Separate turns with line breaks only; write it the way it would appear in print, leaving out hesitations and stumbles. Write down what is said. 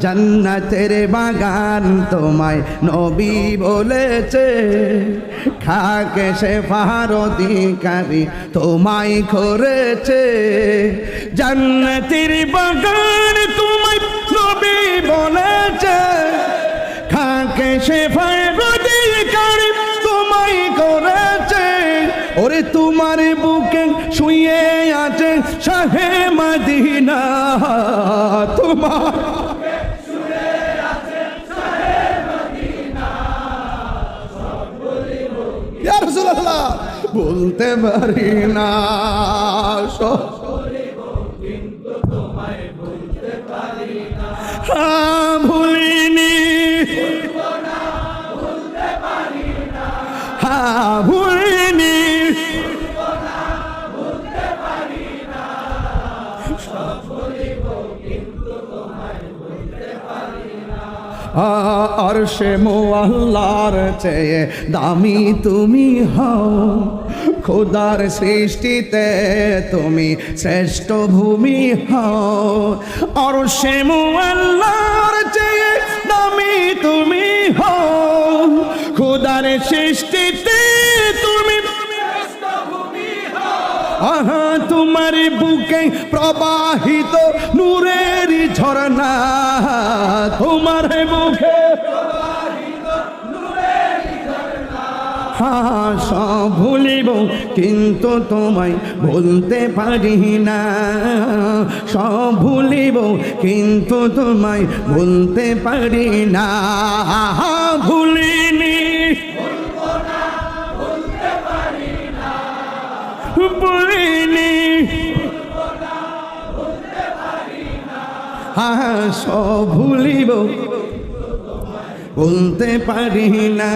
জান্নাতের বাগান তোমায় নবী বলেছে, খাকে শেফার অধিকারী তোমায় করেছে। জান্নাতের বাগান তোমায় নবী বলেছে, খাকে শেফার অধিকারী তোমায় করেছে। ওরে তোমার বুকে শুয়ে আছে শাহে মদিনা, তোমার ইয়া রাসূলুল্লাহ বলতে পারি না, ভুলিনি, ভুলিনি, আরশে মুআল্লার চেয়ে দামি তুমি হও, খোদার সৃষ্টিতে তুমি শ্রেষ্ঠ ভূমি হও। আরশে মুআল্লার চেয়ে দামি তুমি হও, খোদার সৃষ্টিতে তুমি শ্রেষ্ঠ ভূমি হও। আহা তোমার বুকে প্রবাহিত নূরের ঝরনা, তোমার বুকে প্রবাহিত নূরের ঝরনা। হ্যাঁ সব ভুলিব কিন্তু তোমায় ভুলতে পারি না, সব ভুলিব কিন্তু তোমায় ভুলতে পারি না। ভুলিনি, ভুলিনি, হ্যাঁ সব ভুলিব বলতে পারি না।